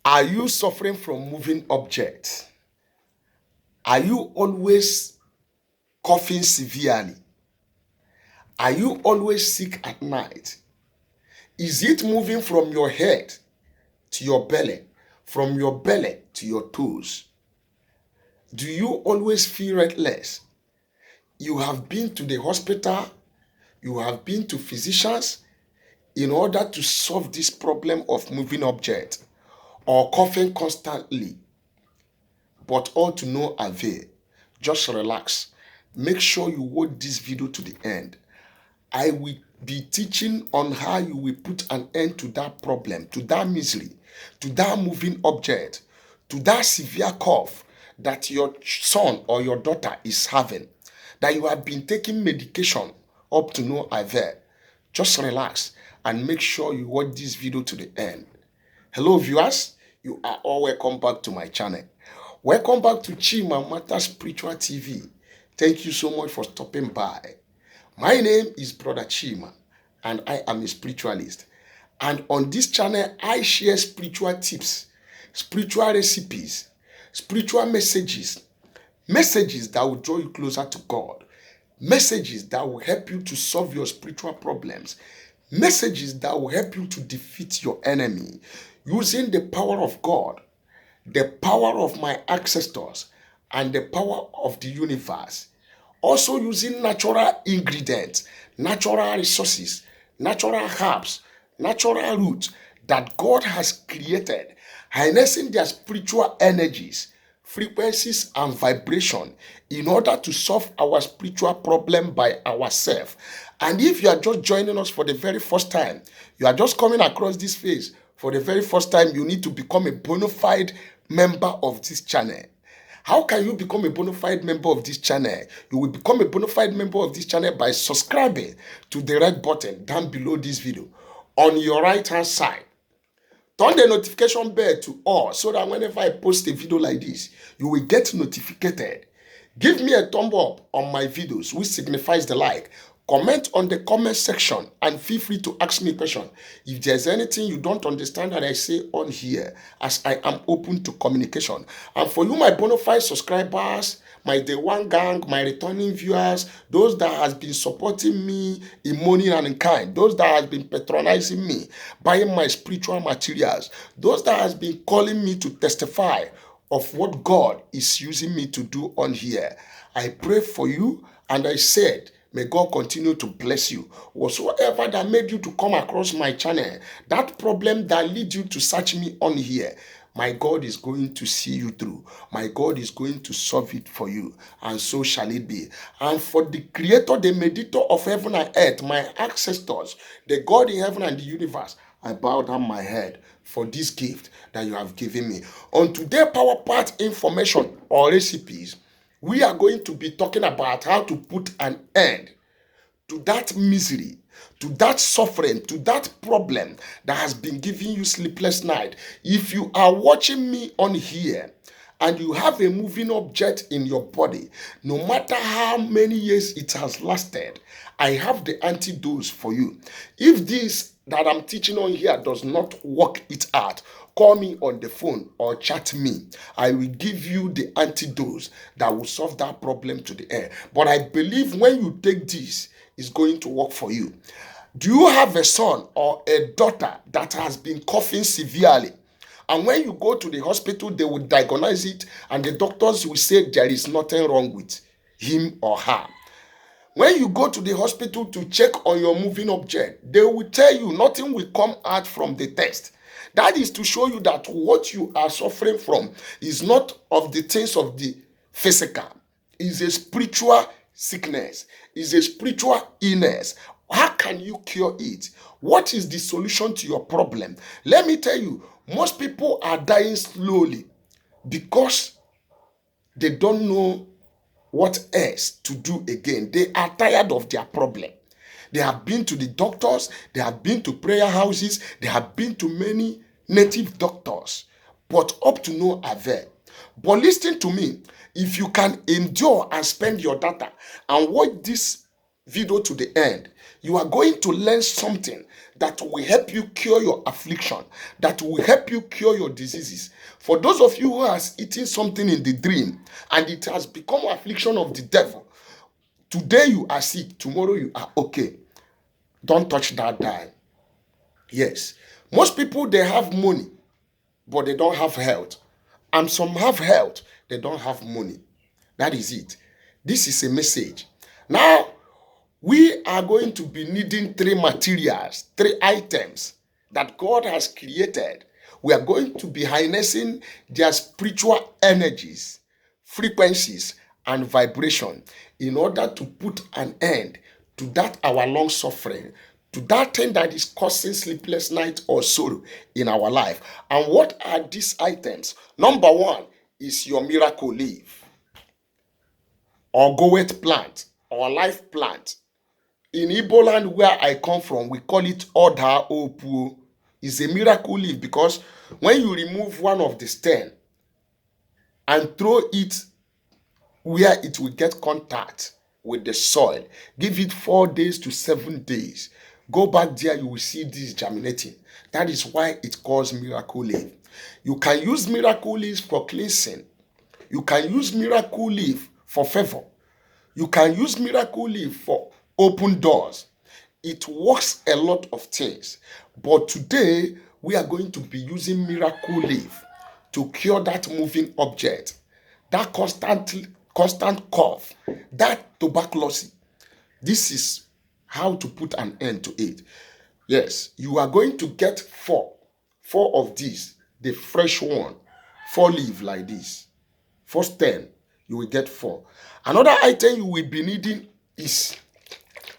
Are you suffering from moving objects? Are you always coughing severely? Are you always sick at night? Is it moving from your head to your belly, from your belly to your toes? Do you always feel restless? You have been to the hospital, you have been to physicians in order to solve this problem of moving object or coughing constantly, but all to no avail. Just relax. Make sure you watch this video to the end. I will be teaching on how you will put an end to that problem, to that misery, to that moving object, to that severe cough that your son or your daughter is having, that you have been taking medication up to no avail. Just relax and make sure you watch this video to the end. Hello viewers, you are all welcome back to my channel. Welcome back to Chima Matter Spiritual TV. Thank you so much for stopping by. My name is Brother Chima and I am a spiritualist. And on this channel, I share spiritual tips, spiritual recipes, spiritual messages, messages that will draw you closer to God, messages that will help you to solve your spiritual problems, messages that will help you to defeat your enemy using the power of God, the power of my ancestors, and the power of the universe. Also using natural ingredients, natural resources, natural herbs, natural roots that God has created, harnessing their spiritual energies, frequencies, and vibration in order to solve our spiritual problem by ourselves. And if you are just joining us for the very first time, you are just coming across this phase for the very first time, you need to become a bona fide member of this channel. How can you become a bona fide member of this channel? You will become a bona fide member of this channel by subscribing to the red button down below this video on your right hand side. Turn the notification bell to all so that whenever I post a video like this, you will get notified. Give me a thumb up on my videos, which signifies the like. Comment on the comment section and feel free to ask me a question. If there's anything you don't understand that I say on here, as I am open to communication. And for you, my bona fide subscribers, my day one gang, my returning viewers, those that has been supporting me in money and in kind, those that has been patronizing me, buying my spiritual materials, those that has been calling me to testify of what God is using me to do on here. I pray for you and I said, may God continue to bless you. Whatsoever that made you to come across my channel, that problem that lead you to search me on here, my God is going to see you through. My God is going to solve it for you. And so shall it be. And for the creator, the mediator of heaven and earth, my ancestors, the God in heaven and the universe, I bow down my head for this gift that you have given me. On today's power part information or recipes, we are going to be talking about how to put an end to that misery, to that suffering, to that problem that has been giving you sleepless night. If you are watching me on here and you have a moving object in your body, no matter how many years it has lasted, I have the antidote for you. If this that I'm teaching on here does not work it out, call me on the phone or chat me. I will give you the antidote that will solve that problem to the end. But I believe when you take this, it's going to work for you. Do you have a son or a daughter that has been coughing severely? And when you go to the hospital, they will diagnose it and the doctors will say there is nothing wrong with him or her. When you go to the hospital to check on your moving object, they will tell you nothing will come out from the test. That is to show you that what you are suffering from is not of the things of the physical. It's a spiritual sickness. It's a spiritual illness. How can you cure it? What is the solution to your problem? Let me tell you, most people are dying slowly because they don't know what else to do again. They are tired of their problem. They have been to the doctors, they have been to prayer houses, they have been to many native doctors, but up to no avail. But listen to me, if you can endure and spend your data and watch this video to the end, you are going to learn something that will help you cure your affliction, that will help you cure your diseases. For those of you who has eaten something in the dream and it has become an affliction of the devil, today you are sick, tomorrow you are okay. Don't touch that dime. Yes. Most people, they have money, but they don't have health. And some have health, they don't have money. That is it. This is a message. Now, we are going to be needing three materials, three items that God has created. We are going to be harnessing their spiritual energies, frequencies, and vibration in order to put an end to that our long suffering, to that thing that is causing sleepless night or sorrow in our life. And what are these items? Number one is your miracle leaf, or goet plant, or life plant. In Igbo land where I come from, we call it Oda Opu. It's a miracle leaf because when you remove one of the stem and throw it where it will get contact with the soil, give it 4 days to 7 days. Go back there, you will see this germinating. That is why it calls miracle leaf. You can use miracle leaves for cleansing. You can use miracle leaf for favor. You can use miracle leaf for open doors. It works a lot of things. But today, we are going to be using miracle leaf to cure that moving object, that constant cough, that tuberculosis. This is how to put an end to it. Yes, you are going to get four of these, the fresh one, 4 leaves like this. First 10, you will get 4. Another item you will be needing is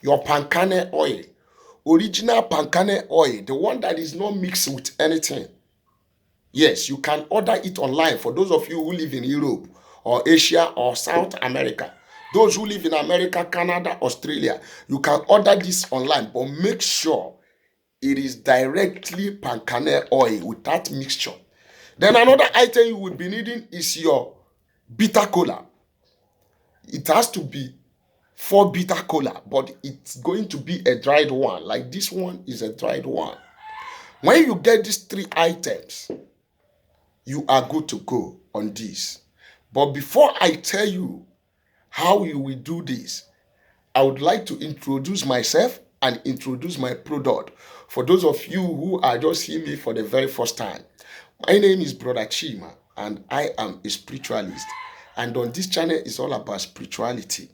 your palm kernel oil. Original palm kernel oil, the one that is not mixed with anything. Yes, you can order it online for those of you who live in Europe or Asia or South America. Those who live in America, Canada, Australia, you can order this online, but make sure it is directly palm kernel oil without mixture. Then another item you will be needing is your bitter kola. It has to be 4 bitter kola, but it's going to be a dried one. Like this one is a dried one. When you get these 3 items, you are good to go on this. But before I tell you how you will do this, I would like to introduce myself and introduce my product. For those of you who are just hearing me for the very first time, my name is Brother Chima and I am a spiritualist. And on this channel is all about spirituality.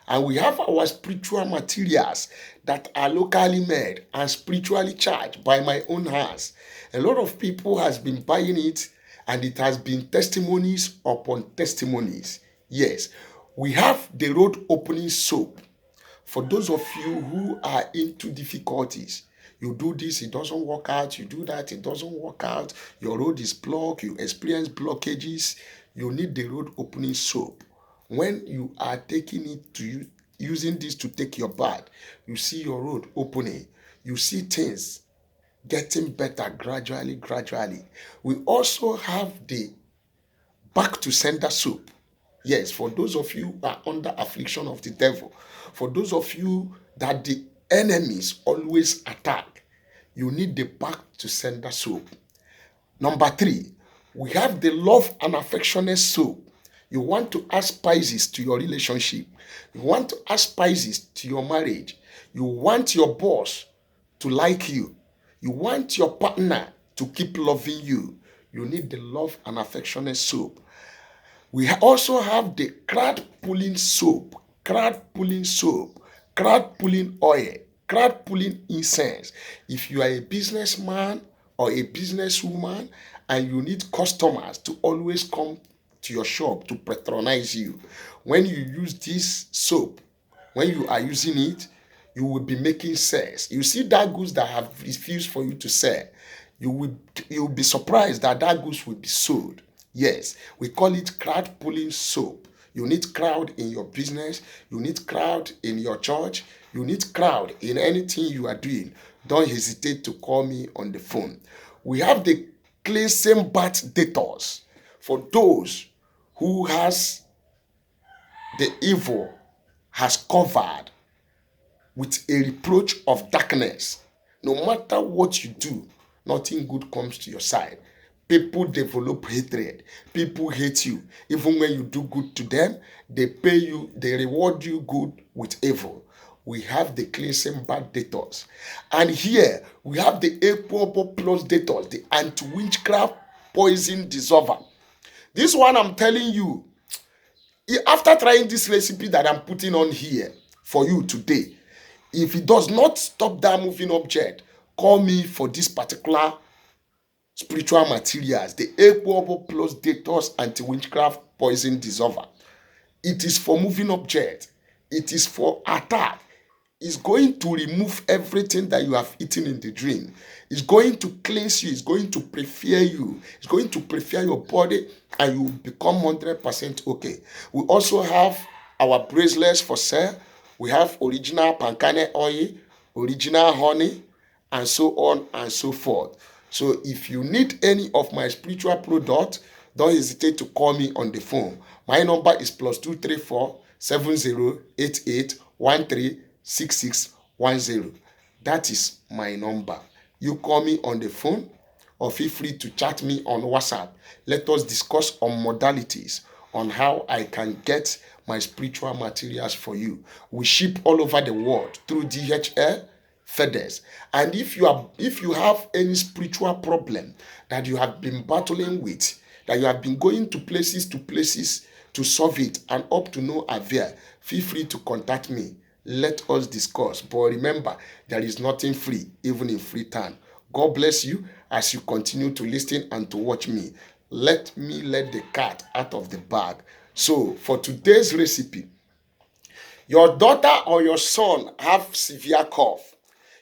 And we have our spiritual materials that are locally made and spiritually charged by my own hands. A lot of people has been buying it and it has been testimonies upon testimonies. Yes, we have the road opening soap. For those of you who are into difficulties, you do this, it doesn't work out. You do that, it doesn't work out. Your road is blocked. You experience blockages. You need the road opening soap. When you are taking it to using this to take your bath, you see your road opening. You see things getting better gradually. We also have the back to sender soap. Yes, for those of you who are under affliction of the devil, for those of you that the enemies always attack, you need the back to sender soap. Number 3, we have the love and affectionate soap. You want to add spices to your relationship. You want to add spices to your marriage. You want your boss to like you. You want your partner to keep loving you. You need the love and affectionate soap. We also have the crowd pulling soap, crowd pulling oil, crowd pulling incense. If you are a businessman or a businesswoman and you need customers to always come to your shop to patronize you, when you use this soap, when you are using it, you will be making sales. You see that goods that have refused for you to sell, you will be surprised that goods will be sold. Yes, we call it crowd pulling soap. You need crowd in your business. You need crowd in your church. You need crowd in anything you are doing. Don't hesitate to call me on the phone. We have the cleansing bath detours for those who has the evil has covered with a reproach of darkness. No matter what you do, nothing good comes to your side. People develop hatred. People hate you. Even when you do good to them, they pay you, they reward you good with evil. We have the cleansing bad detox. And here we have the equable plus detox, the anti-witchcraft poison dissolver. This one I'm telling you, after trying this recipe that I'm putting on here for you today, if it does not stop that moving object, call me for this particular spiritual materials, the equable plus detox anti-witchcraft poison dissolver. It is for moving object. It is for attack. It's going to remove everything that you have eaten in the dream. It's going to cleanse you. It's going to prepare you. It's going to prepare your body, and you become 100% okay. We also have our bracelets for sale. We have original palm kernel oil, original honey, and so on and so forth. So if you need any of my spiritual products, don't hesitate to call me on the phone. My number is +234 7088 136610. That is my number. You call me on the phone or feel free to chat me on WhatsApp. Let us discuss on modalities on how I can get my spiritual materials for you. We ship all over the world through DHL, FedEx. And if you have any spiritual problem that you have been battling with, that you have been going to places to solve it and up to no avail, feel free to contact me. Let us discuss. But remember, there is nothing free, even in free time. God bless you as you continue to listen and to watch me. Let me let the cat out of the bag. So for today's recipe, your daughter or your son have severe cough.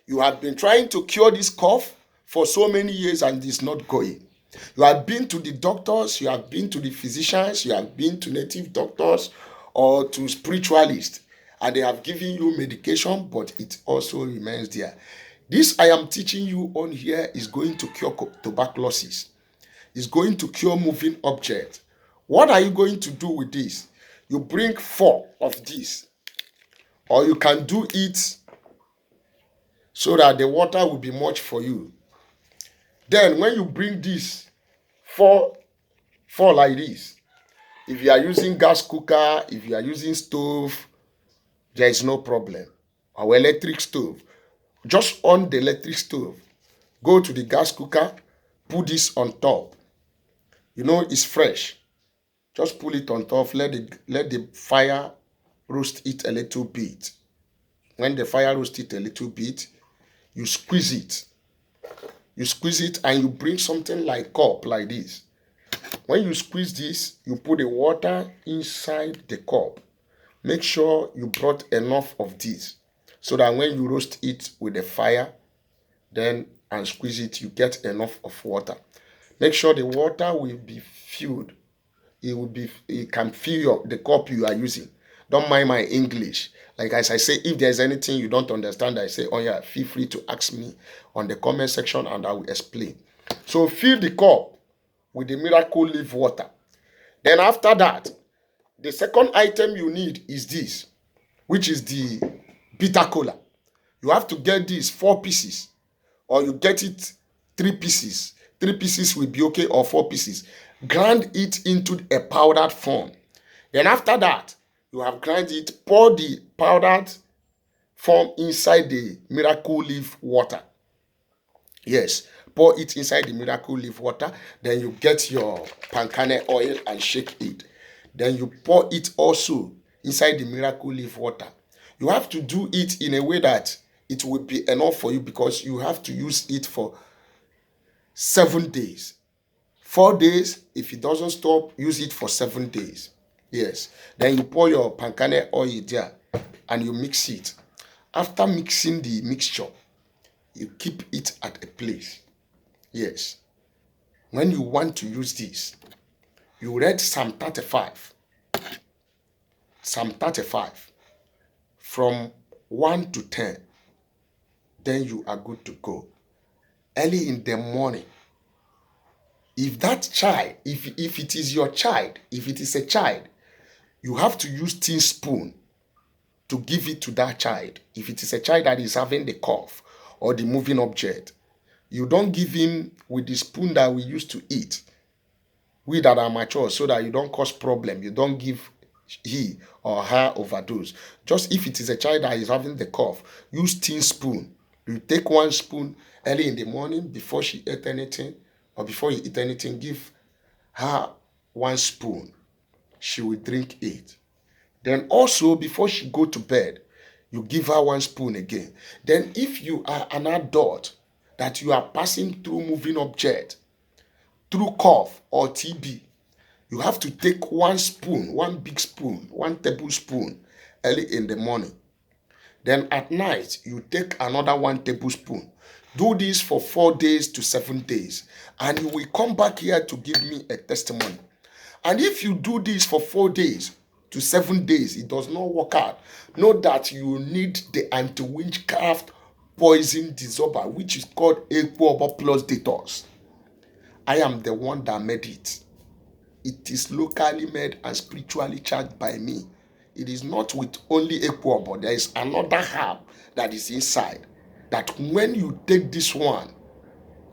You have been trying to cure this cough for so many years and it's not going. You have been to the doctors, you have been to the physicians, you have been to native doctors or to spiritualists, and they have given you medication, but it also remains there. This I am teaching you on here is going to cure tuberculosis. It's going to cure moving objects. What are you going to do with this? You bring 4 of these, or you can do it so that the water will be much for you. Then when you bring this 4 like this, if you are using gas cooker, if you are using stove, there is no problem. Our electric stove, just on the electric stove, go to the gas cooker, put this on top. You know it's fresh. Just pull it on top, let the fire roast it a little bit. When the fire roasts it a little bit, you squeeze it. You squeeze it and you bring something like cup like this. When you squeeze this, you put the water inside the cup. Make sure you brought enough of this so that when you roast it with the fire, then and squeeze it, you get enough of water. Make sure the water will be filled. It can fill the cup you are using. Don't mind my English. Like as I say, if there's anything you don't understand, I say, oh yeah, feel free to ask me on the comment section and I will explain. So fill the cup with the miracle leaf water. Then after that, the second item you need is this, which is the bitter kola. You have to get this 4 pieces, or you get it 3 pieces. 3 pieces will be okay, or 4 pieces. Grind it into a powdered form. Then after that, you have grind it, pour the powdered form inside the miracle leaf water. Yes, pour it inside the miracle leaf water. Then you get your palm kernel oil and shake it. Then you pour it also inside the miracle leaf water. You have to do it in a way that it will be enough for you, because you have to use it for 7 days. 4 days, if it doesn't stop, use it for 7 days. Yes. Then you pour your palm kernel oil there and you mix it. After mixing the mixture, you keep it at a place. Yes. When you want to use this, you read Psalm 35. Psalm 35 from 1 to 10. Then you are good to go. Early in the morning, if that child, if it is your child, if it is a child, you have to use tin spoon to give it to that child. If it is a child that is having the cough or the moving object, you don't give him with the spoon that we used to eat, we that are mature, so that you don't cause problem. You don't give he or her overdose. Just if it is a child that is having the cough, use tin spoon. You take one spoon early in the morning before she eat anything, or before you eat anything, give her one spoon. She will drink it. Then also before she go to bed, you give her one spoon again. Then if you are an adult that you are passing through moving object, through cough or TB, you have to take one spoon, one big spoon, 1 tablespoon early in the morning. Then at night, you take another 1 tablespoon. Do this for 4 days to 7 days, and you will come back here to give me a testimony. And if you do this for 4 days to 7 days, it does not work out, know that you need the anti-witchcraft poison dissolver, which is called Equobo plus Detox. I am the one that made it. It is locally made and spiritually charged by me. It is not with only Equobo. There is another herb that is inside, that when you take this one,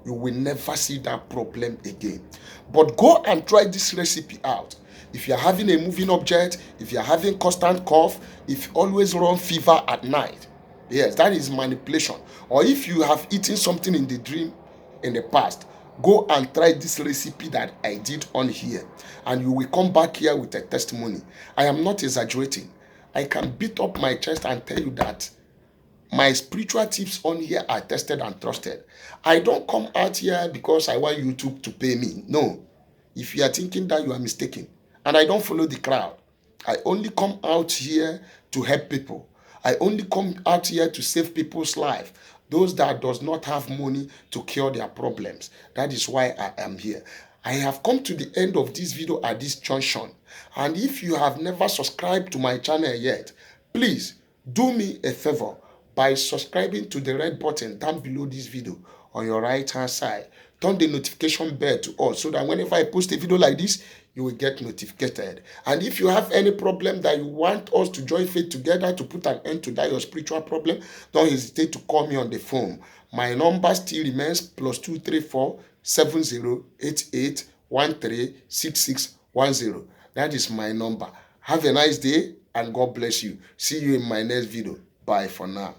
you will never see that problem again. But go and try this recipe out. If you're having a moving object, if you're having constant cough, if you always run fever at night, yes, that is manipulation. Or if you have eaten something in the dream in the past, go and try this recipe that I did on here, and you will come back here with a testimony. I am not exaggerating. I can beat up my chest and tell you that my spiritual tips on here are tested and trusted. I don't come out here because I want YouTube to pay me. No. If you are thinking that, you are mistaken. And I don't follow the crowd. I only come out here to help people. I only come out here to save people's life. Those that does not have money to cure their problems. That is why I am here. I have come to the end of this video at this junction. And if you have never subscribed to my channel yet, please do me a favor by subscribing to the red button down below this video on your right hand side. Turn the notification bell to all, so that whenever I post a video like this, you will get notified. And if you have any problem that you want us to join faith together to put an end to that your spiritual problem, don't hesitate to call me on the phone. My number still remains +234 7088 136610. That is my number. Have a nice day and God bless you. See you in my next video. Bye for now.